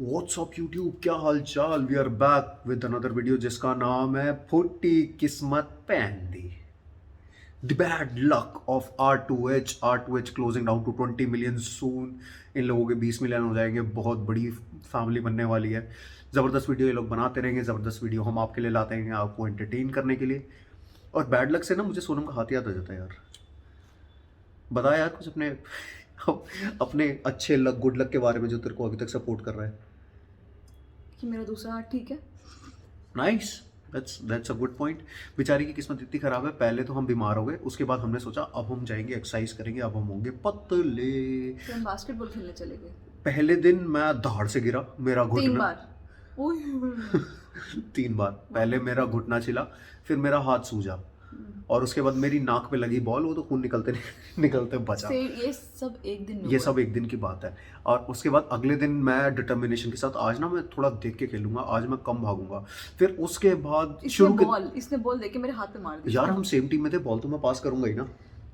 WhatsApp YouTube, क्या हाल चाल। We are back with another video जिसका नाम है फुट्टी किस्मत पहन दी। The bad luck of R2H closing down to 20 million soon. इन लोगों के 20 मिलियन हो जाएंगे, बहुत बड़ी फैमिली बनने वाली है। ज़बरदस्त वीडियो ये लोग बनाते रहेंगे, ज़बरदस्त वीडियो हम आपके लिए लाते हैं, आपको एंटरटेन करने के लिए। और बैड लक से ना मुझे सोनम का हाथ याद आ जाता है यार। बता यार कुछ अपने अच्छे लक, गुड लक के बारे में जो तेरे को अभी तक सपोर्ट कर रहा है। कि मेरा दूसरा हाथ ठीक है। Nice, that's a good point. बेचारी की किस्मत इतनी खराब है, पहले तो हम बीमार हो गए, उसके बाद हमने सोचा अब हम जाएंगे एक्सरसाइज करेंगे, अब हम होंगे पतले। फिर हम बास्केटबॉल खेलने चले गए। पहले दिन मैं धाड़ से गिरा, मेरा 3 घुटना बार। ओह 3 बार। पहले मेरा घुटना छिला, फिर मेरा हाथ सूजा, और उसके बाद मेरी नाक पे लगी बॉल, वो तो खून निकलते बचा। ये सब एक दिन में ये सब एक दिन की बात है। और उसके बाद अगले दिन मैं डिटर्मिनेशन के साथ, आज ना मैं थोड़ा देख के खेलूंगा, आज मैं कम भागूंगा। फिर उसके बाद इसने बॉल देके मेरे हाथ पे मार दी। यार हम सेम टीम में थे, बॉल तो मैं पास करूंगा ही ना।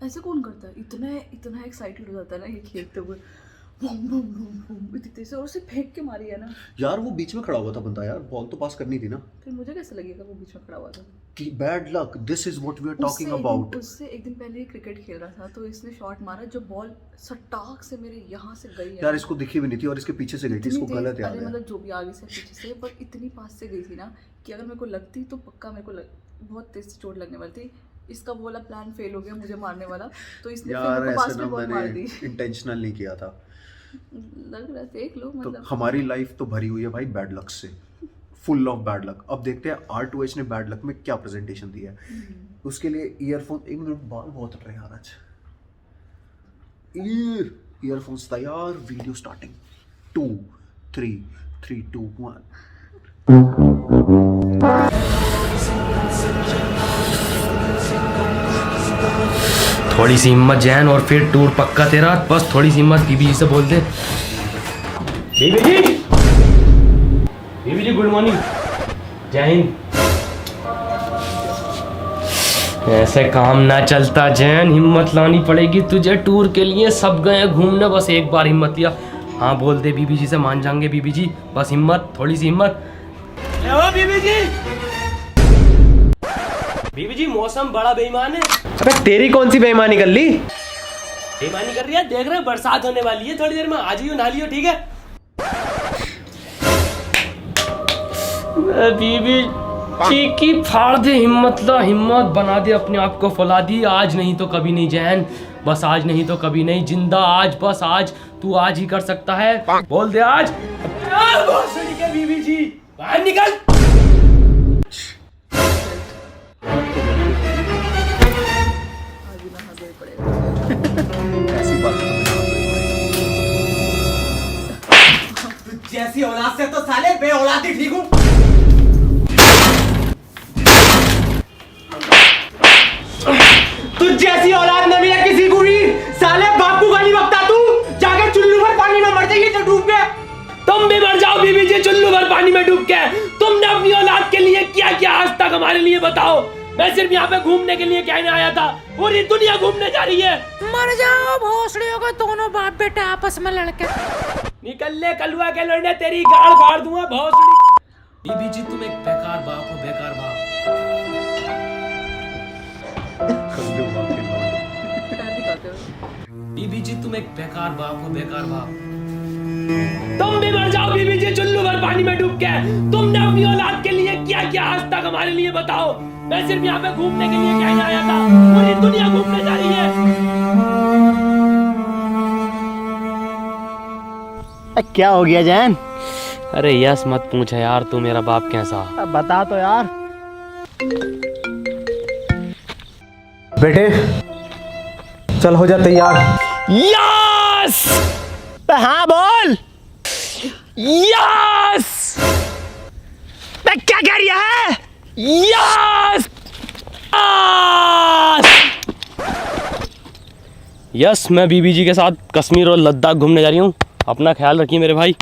ऐसे कौन करता है? इतना एक्साइटेड हो जाता है ना ये खेलते हुए, बूम बूम बूम बूम इतनी तेज से, और उसे फेंक के मारी है ना। यार वो बीच में खड़ा हुआ था बंदा, यार बॉल तो पास करनी थी ना। फिर मुझे कैसे लगेगा वो बीच में खड़ा हुआ था? कि bad luck, this is what we are talking about. उससे एक दिन पहले क्रिकेट खेल रहा था, तो इसने शॉट मारा, जो बॉल सटाक से मेरे यहाँ से गई है। यार इसको दिखी भी नहीं थी और इसके पीछे से गई थी, इसको गलत याद है। मतलब जो भी आगे से पीछे से, पर इतनी पास से गई थी ना कि अगर मेरे को लगती तो पक्का मेरे को बहुत तेज से चोट लगने वाली थी। इसका वो वाला प्लान फेल हो गया मुझे मारने वाला, तो इसने यार ऐसे ना बॉल मार दी। मैंने इंटेंशनल नहीं किया था। लग रहा है, देख लो तो मतलब हमारी लाइफ तो भरी हुई है भाई बैड लक से, फुल ऑफ बैड लक। अब देखते हैं R2H ने बैड लक में क्या प्रेजेंटेशन दिया है। उसके लिए ईयरफोन, एक मिनट, बाल बहुत उठ रहे हैं यार आज। ईयरफोन्स तैयार, वीडियो स्टार्टिंग 2 3 3 2 1। थोड़ी सी हिम्मत जैन और फिर टूर पक्का तेरा। बस थोड़ी सी हिम्मत बीबी जी से बोल दे। बीबी जी गुड मॉर्निंग, जय हिंद। ऐसे काम ना चलता जैन, हिम्मत लानी पड़ेगी तुझे टूर के लिए। सब गए घूमने, बस एक बार हिम्मत लिया। हाँ बोल दे, बीबी जी से मान जाएंगे बीबी जी। बस हिम्मत, थोड़ी सी हिम्मत। ओ बीबी जी, बीबी जी मौसम बड़ा बेईमान है। अबे तेरी कौन सी बेईमानी कर ली? बेईमानी कर रही है, देख रहे हो बरसात होने वाली है, थोड़ी देर में आ जाइयो, नहा लियो, ठीक है? बीबी चीकी फाड़ दे, हिम्मत ला, हिम्मत बना दे, अपने आप को फुला दी। आज नहीं तो कभी नहीं जैन, बस आज नहीं तो कभी नहीं, जिंदा आज, बस आज। तू आज ही कर सकता है, बोल दे आज। बीबी जी बाहर निकल। ऐसी बात जैसी औलाद से तो साले बे औलाद ही ठीक हूँ। तू जैसी औलाद न मिले किसी को भी, साले बापू का नहीं बकता तू। जाके चुल्लू भर पानी में मर जाएगी तो डूब के। तुम भी मर जाओ बीबी जी चुल्लू भर पानी में डूब के। तुमने अपनी औलाद के लिए क्या क्या आज तक हमारे लिए बताओ। मैं सिर्फ यहाँ पे घूमने के लिए कहने आया था, पूरी दुनिया घूमने जा रही है। मर जाओ भोसड़ियों को, दोनों बाप बेटा आपस में लड़के। निकल ले कलुआ के लड़ने, तेरी गाड़ फाड़ दूंगा भोसड़ी। बीबी जी तुम एक बेकार बाप हो, बेकार बाप। बीबी जी तुम एक बेकार बाप हो, बेकार बाप। तुम भी मर जाओ बीबी जी चुल्लू भर पानी में डूब के। तुमने अपनी औलाद के लिए क्या क्या आज तक हमारे लिए बताओ। मैं सिर्फ यहाँ पे घूमने के लिए कहने आया था, पूरी दुनिया घूमने जा रही है। क्या हो गया जैन? अरे यस मत पूछ यार, तू मेरा बाप कैसा? बता तो यार। बेटे चल हो जा तैयार। यस! हाँ बोल। यस! मैं क्या कह रही है? यस! यस मैं बीबी जी के साथ कश्मीर और लद्दाख घूमने जा रही हूँ। अपना ख्याल रखिए मेरे भाई।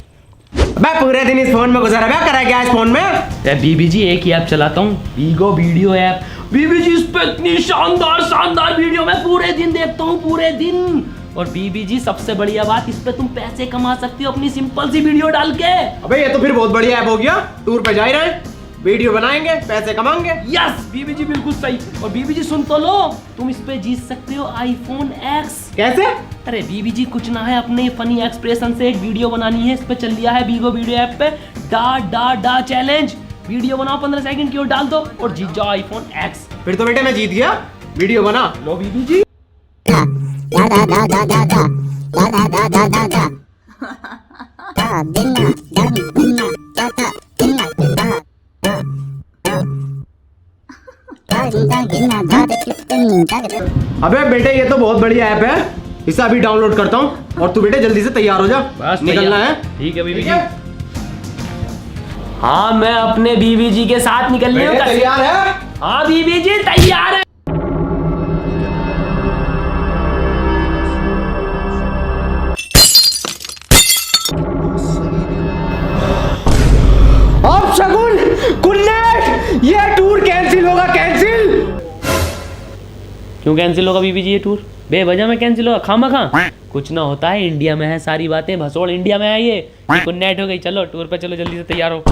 मैं पूरे दिन इस फोन में गुजारा, क्या करा गया इस फोन में? बीबी जी एक ही ऐप चलाता हूँ, वीगो वीडियो ऐप। बीबी जी इस पे इतनी शानदार वीडियो मैं पूरे दिन देखता हूँ, पूरे दिन। और बीबी जी सबसे बढ़िया बात, इस पे तुम पैसे कमा सकती हो अपनी सिंपल सी वीडियो डाल के। अबे ये तो फिर बहुत बढ़िया ऐप हो गया। टूर पे जा ही रहे हैं, वीडियो बनाएंगे, पैसे कमाएंगे। यस बीबी जी बिल्कुल सही। और बीबी जी सुन तो लो, तुम इस पे जीत सकते हो iPhone X। कैसे? अरे बीबी जी कुछ ना है, अपने फनी एक्सप्रेशन से एक वीडियो बनानी है। इस पे चल लिया है बीगो वीडियो ऐप पे डा डा डा चैलेंज। वीडियो बनाओ 15 सेकंड की और डाल दो और जीत जाओ iPhone X। फिर तो बेटे मैं जीत गया। वीडियो बना लो बीबी जी। अबे बेटे ये तो बहुत बढ़िया ऐप है, इसे अभी डाउनलोड करता हूँ। और तू बेटे जल्दी से तैयार हो जा, बस निकलना तैयार। है। ठीक है बीबी जी। हाँ मैं अपने बीबी जी के साथ निकलने बेटे तैयार है? हाँ बीबी जी तैयार है। अब शगुन कुन्नेट, ये टूर कैंसिल होगा, कैंसिल। क्यों कैंसिल होगा बीबी जी ये टूर? बेवजह में कैंसिल होगा, खामा खा कुछ ना होता है, इंडिया में है सारी बातें, भसोड़ इंडिया में है ये। कुन्नेट हो गई, चलो टूर पे चलो, जल्दी से तैयार हो।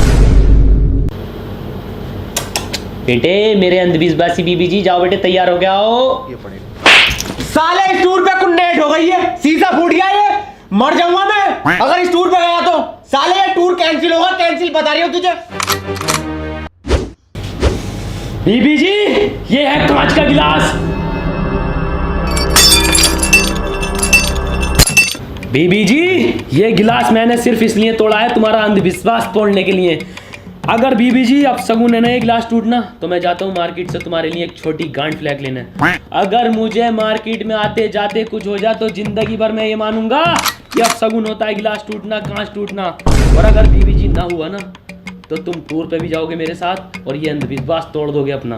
बेटे मेरे अंधविश्वासी बीबी जी, जाओ बेटे तैयार हो गया हो। ये पड़ेगा। साले इस टूर पे कुन्नेट हो गई है, शीशा फूट गया, ये मर जाऊंगा मैं अगर इस टूर पे गया तो। साले ये टूर कैंसिल होगा, कैंसिल बता रही हो तुझे। बीबी जी ये है कांच का गिलास। बीबी जी ये गिलास मैंने सिर्फ इसलिए तोड़ा है तुम्हारा अंधविश्वास तोड़ने के लिए। अगर बीबी जी अब सगुन है ना ये गिलास टूटना, तो मैं जाता हूँ मार्केट से तुम्हारे लिए एक छोटी गांठ फ्लैग लेने। अगर मुझे मार्केट में आते जाते कुछ हो जाए तो जिंदगी भर मैं ये मानूंगा कि अब सगुन होता है गिलास टूटना, कांच टूटना। और अगर बीबी जी ना हुआ ना तो तुम टूर पे भी जाओगे मेरे साथ और ये अंधविश्वास तोड़ दोगे अपना।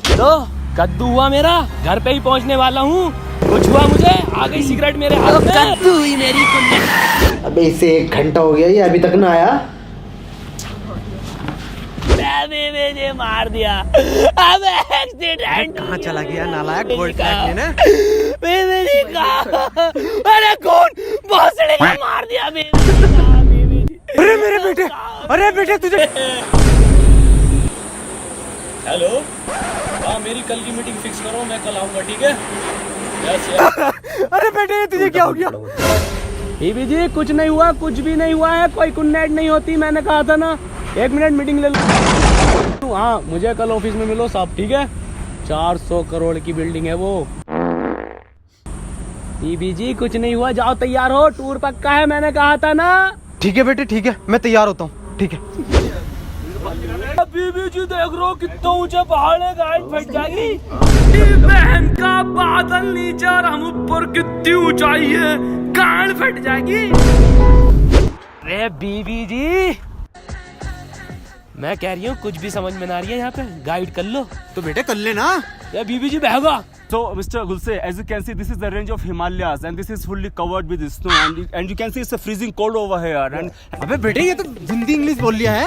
तो कद्दू हुआ मेरा, घर पे ही पहुंचने वाला हूँ। कुछ हुआ मुझे, आ गई सिगरेट मेरे हाथ में। कद्दू हुई मेरी कुन्नी। अबे इसे 1 घंटा हो गया, ये अभी तक ना आया। मुझे मार दिया। अब एक्सीडेंट कहाँ चला गया नालायक गोल्ड फ्लैग लेने? अरे कौन भोसड़ी ने मार दिया? अरे मेरे बेटे, अरे बेटे तुझे। हेलो हाँ मेरी कल की मीटिंग फिक्स करो, मैं कल आऊंगा, ठीक है? अरे बेटे तुझे क्या हो गया? बीबी जी कुछ नहीं हुआ, कुछ भी नहीं हुआ है, कोई कुन्नेट नहीं होती, मैंने कहा था ना। 1 मिनट मीटिंग ले लो। हाँ मुझे कल ऑफिस में मिलो साहब, ठीक है? 400 करोड़ की बिल्डिंग है वो। बीबी जी कुछ नहीं हुआ, जाओ तैयार हो, टूर पक्का है, मैंने कहा था ना। ठीक है बेटे ठीक है, मैं तैयार होता हूँ, ठीक है। बीबी जी देख रो कितना ऊंचा पहाड़ है, गाइड फट जाएगी। बहन का बादल नीचे और हम ऊपर, कितनी ऊंचाई है, गांड फट जाएगी। अरे बीबी जी मैं कह रही हूँ कुछ भी समझ में ना आ रही है, यहाँ पे गाइड कर लो। तो बेटे कर लेना। या बीबी जी बहेगा। So, Mr. Gulse, as you can see, this is the range of Himalayas, and this is fully covered with snow, and you can see it's a freezing cold over here. And अबे बेटे ये तो Hindi English बोल लिया है।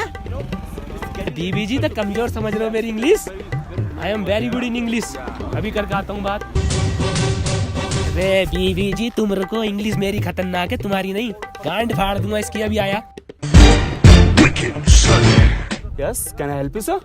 बीबी जी तो कमजोर समझ रहे हो मेरी English. I am very good in English. अभी करके आता हूँ बात। अरे बीबी जी तुम रुको, इंग्लिश मेरी खतरनाक है, तुम्हारी नहीं। गांड फाड़ दूंगा इसकी। अभी आया। yes, can I help you, sir?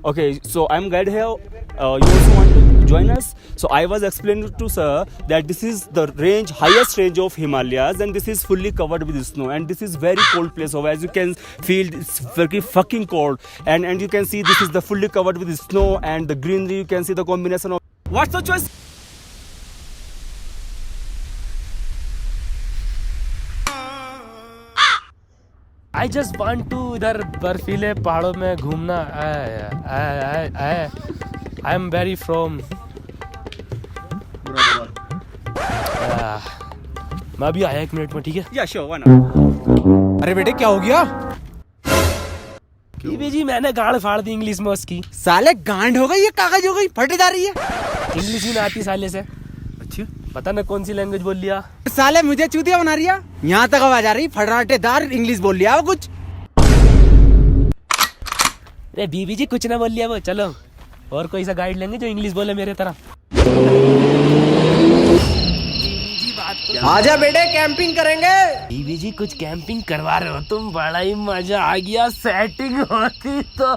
Okay, so I'm guide here. You also want to join us? So I was explaining to sir that this is the range, highest range of Himalayas, and this is fully covered with snow, and this is very cold place over. As you can feel, it's very fucking cold, and you can see this is the fully covered with snow and the greenery. You can see the combination of. What's the choice? I just want to इधर बर्फीले पहाड़ों में घूमना। I am very from. मैं अभी आया 1 minute में, ठीक है? Yeah, sure, why not? अरे बेटे क्या हो गया? बीबी जी मैंने गांड फाड़ दी इंग्लिश में उसकी। साले गांड हो गई, ये कागज हो गई, फटे जा रही है। इंग्लिश ही में आती साले से। अच्छा पता ना कौन सी लैंग्वेज बोल लिया। साले मुझे चूतिया बना रही है। यहाँ तक आवाज आ रही, फटाटेदार इंग्लिश बोल लिया वो कुछ। अरे बीबी जी कुछ ना बोल लिया वो। चलो और कोई सा गाइड लेंगे जो इंग्लिश बोले मेरे तरह। आजा बेटे कैंपिंग करेंगे। बीबी जी कुछ कैंपिंग करवा रहे हो तुम, बड़ा ही मजा आ गया, सेटिंग होती तो।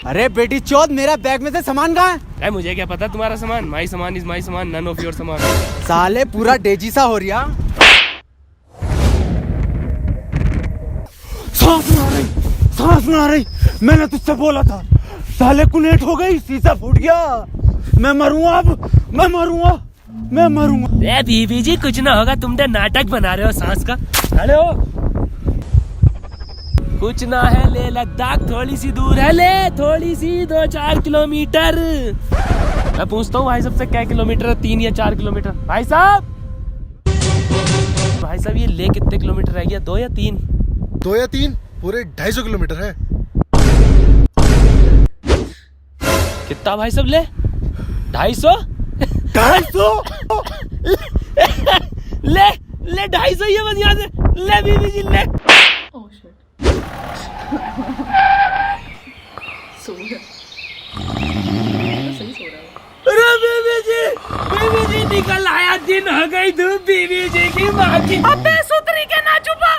अरे बेटी चौथ, मेरा बैग में से सामान कहाँ है? मुझे क्या पता तुम्हारा सामान, माई सामान इज माई सामान, नन ऑफ योर सामान। साले पूरा डेजी सा हो रिया। सांस ना रही, मैंने तुझसे बोला था। साले कुनेट हो गई, शीशा फूट गया। मैं मरूंगा अब, मैं मरूंगा। बीबी जी कुछ ना होगा, तुमने नाटक बना रहे हो सांस का। हेलो, कुछ ना है, ले लद्दाख थोड़ी सी दूर है, ले थोड़ी सी 2-4 किलोमीटर। मैं पूछता हूँ भाई साहब से, क्या किलोमीटर है? 3 या 4 किलोमीटर? भाई साहब ये ले कितने किलोमीटर रह गया? 2 या 3? 2 या 3, पूरे 250 किलोमीटर है। कितना भाई साहब? ले 250? 250? ले 250 ये बस यहाँ से ले बीबी जी ले। ओह शिट, सो गया। सही सो रहा है। अरे बीबी जी निकल आया, दिन हो गई धूप बीबी जी की माँ की। अबे सुतरी के ना चुपा।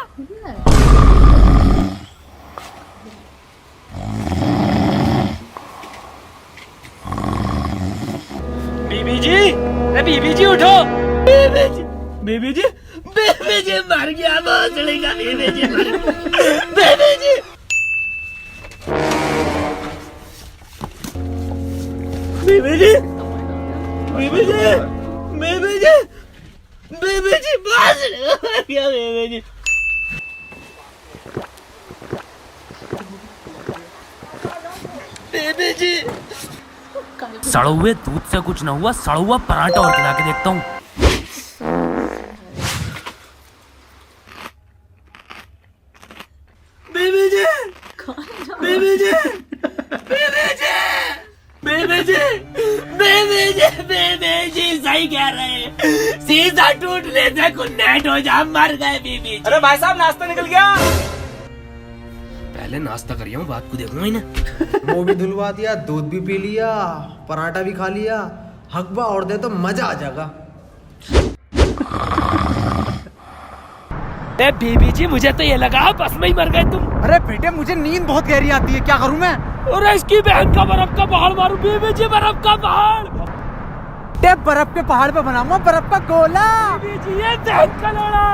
बीबी जी उठो। बीबी जी मर गया, भोसड़ी का बीबी जी मर गया। बीबी जी भोसड़ी मर गया। बीबी जी सड़े हुए दूध से कुछ ना हुआ, सड़ा हुआ पराठा और खिला के देखता हूँ। बीबी जी सही कह रहे हैं, शीशा टूटने से कुन्नेट हो जा, मर गए बीबी जी। अरे भाई साहब नाश्ता निकल गया। पहले नाश्ता करिए, बात को देखूंगा इन्हें। मुंह भी धुलवा दिया, दूध भी पी लिया, पराठा भी खा लिया। हकबा और दे तो मजा आ जाएगा। बीबी जी मुझे तो ये लगा बस में ही मर गए तुम। अरे बेटे मुझे नींद बहुत गहरी आती है, क्या करूं मैं? और इसकी बहन का बर्फ का पहाड़ मारू। बीबी जी बर्फ का पहाड़, बर्फ के पहाड़ पे बनाऊंगा बर्फ का गोला। बीबी जी ये बहन का लोड़ा।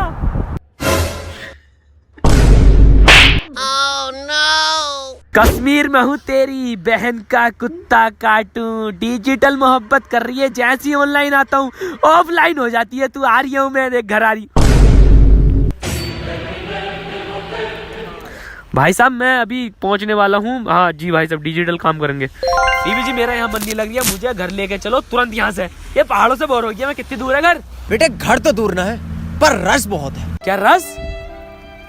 कश्मीर में हूँ, तेरी बहन का कुत्ता काटूं। डिजिटल मोहब्बत कर रही है, जैसी ऑनलाइन आता हूँ ऑफलाइन हो जाती है। तू आ रही है, मैं देख घर आ रही। भाई साहब मैं अभी पहुंचने वाला हूँ। हाँ जी भाई साहब, डिजिटल काम करेंगे। बीबी जी मेरा यहाँ मन नहीं लग रही है, मुझे घर लेके चलो तुरंत यहाँ से। ये पहाड़ों से बोर हो गया मैं। कितनी दूर है घर? बेटे घर तो दूर ना है, पर रस बहुत है। क्या रस?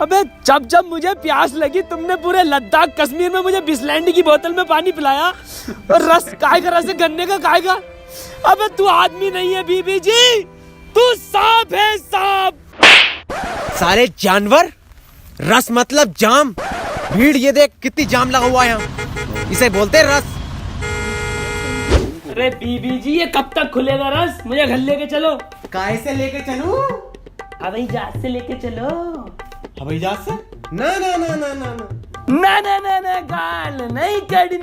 अबे जब मुझे प्यास लगी तुमने पूरे लद्दाख कश्मीर में मुझे बिस्लैंडी की बोतल में पानी पिलाया, और रस काय का? रस गन्ने का काय का? अबे तू आदमी नहीं है बीबी जी, तू सांप है, सांप। सारे जानवर, रस मतलब जाम। भीड़ ये देख कितनी जाम लगा हुआ है यहाँ, इसे बोलते हैं रस। अरे बीबी जी ये कब तक खुलेगा रस? मुझे घर लेके चलो। काय से लेके चलूं? हवाई जहाज से लेके चलो। हवाई जहाज से? ना ना ना ना ना ना ना ना ना गाल नहीं करनी।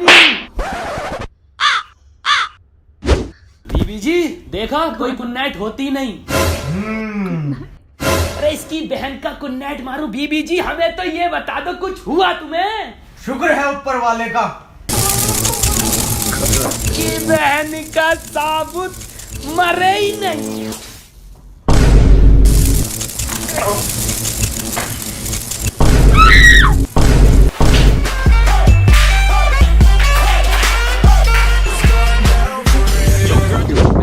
बीबी जी देखा, कोई कुन्नैट होती नहीं। अरे इसकी बहन का कुन्नैट मारू। बीबी जी हमें तो ये बता दो, कुछ हुआ तुम्हें? शुक्र है ऊपर वाले का। की बहन का साबुत मरे ही नहीं।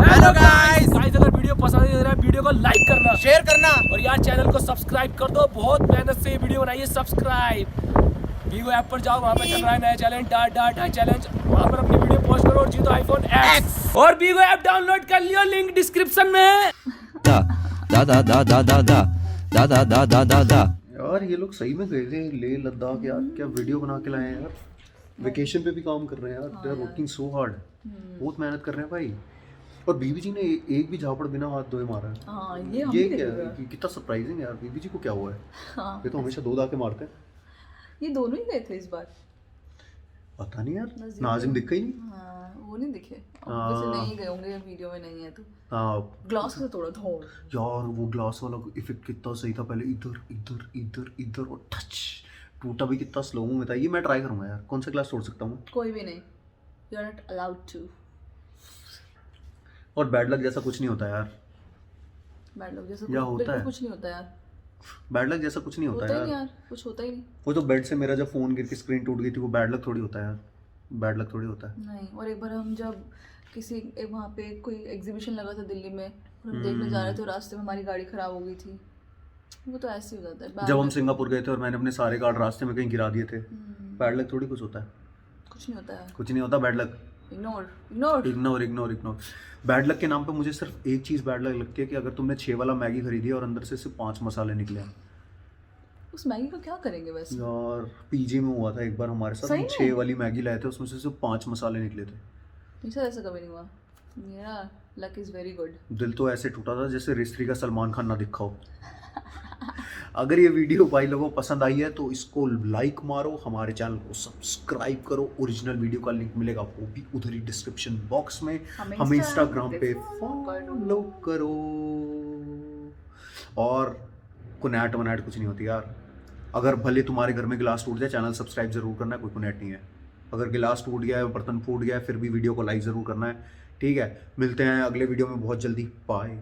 हेलो गाइस, अगर वीडियो पसंद है वीडियो को लाइक करना, शेयर करना और यार चैनल को सब्सक्राइब कर दो। बहुत मेहनत से ये वीडियो बनाई है। सब्सक्राइब वीगो ऐप पर जाओ, वहाँ पे चल रहा है नया चैलेंज, डाट चैलेंज। वहाँ पर अपनी वीडियो समझ करो और जीतो आईफोन X। और बीगो ऐप डाउनलोड कर लियो, लिंक डिस्क्रिप्शन में। दा दा दा दा दा दा दा दा दा दा दा दा दा। यार ये लोग सही में गए थे लेह लद्दाख यार, क्या वीडियो बना के लाए हैं यार। वेकेशन पे भी काम कर रहे हैं यार, they are working so hard, बहुत मेहनत कर रहे हैं भाई। और बीबी जी ने एक भी झापड़ बिना हाथ धोए मारा है। हाँ ये हम ये भी क्या देखे है, हुए हैं। कितना सरप्राइजिंग है यार। बीबी जी को क्या हुआ है? हाँ ये तो हमेशा दो दाके मारते हैं। ये दोनों ही गए थे इस बार। पता नहीं यार, नज़दीक नाजिम है। दिखा ही नहीं। हाँ वो नहीं दिखे, हाँ। वैसे नहीं गए होंगे, वीडियो में नहीं है तो। हाँ ग्लास से तोड़ा था। यार वो ग्लास वाला इफेक्ट कितना सही था, पहले इधर इधर इधर इधर और टच, टूटा भी कितना स्लो में था। ये मैं ट्राई करूंगा यार, कौन सा ग्लास तोड़ सकता हूँ? कोई भी नहीं, you are not allowed to. और बैड लक जैसा कुछ नहीं होता यार, बैड लक जैसा या होता बिल्कुल है? कुछ नहीं होता यार, बैड लक जैसा कुछ नहीं होता होता ही नहीं यार। यार, कुछ होता ही नहीं। वो तो बेड से मेरा जब फोन गिर के स्क्रीन टूट गई थी, वो बैड लक थोड़ी होता है यार, बैड लक थोड़ी होता है। नहीं, और एक बार हम जब किसी वहाँ पे कोई एग्जीबिशन लगा था दिल्ली में, और हम देखने जा रहे थे, रास्ते में हमारी गाड़ी खराब हो गई थी, वो तो ऐसे ही हो जाता है। bad जब हम luck सिंगापुर गए थे और मैंने अपने सारे कार्ड रास्ते में कहीं गिरा दिए थे, बैड लक थोड़ी कुछ होता है, कुछ नहीं होता है। कुछ नहीं होता bad luck. Ignore ignore. Ignore ignore ignore. Bad luck के नाम पे मुझे सिर्फ एक चीज़ बैड लक लगती है कि अगर तुमने 6 वाला मैगी खरीदी और अंदर से सिर्फ 5 मसाले निकले हैं। उस मैगी का क्या करेंगे वैसे? यार पीजी में हुआ था एक बार हमारे साथ, सही हम में? 6 वाली मैगी लाए थे, उसमें से सिर्फ 5 मसाले निकले थे। मेरे साथ ऐसा कभी नहीं हुआ, मेरा लक इज़ वेरी गुड। दिल तो ऐसे टूटा था जैसे रेस्त्री का सलमान खान ना दिखा हो। अगर ये वीडियो भाई लोगों को पसंद आई है तो इसको लाइक मारो, हमारे चैनल को सब्सक्राइब करो। ओरिजिनल वीडियो का लिंक मिलेगा वो भी उधर ही डिस्क्रिप्शन बॉक्स में। हमें इंस्टाग्राम पे फॉलो करो। और कुनैट वनैट कुछ नहीं होती यार। अगर भले तुम्हारे घर में गिलास टूट जाए, चैनल सब्सक्राइब जरूर करना है, कोई कुनैट नहीं है। अगर गिलास टूट गया है, बर्तन फूट गया है, फिर भी वीडियो को लाइक ज़रूर करना है, ठीक है। मिलते हैं अगले वीडियो में बहुत जल्दी, बाय।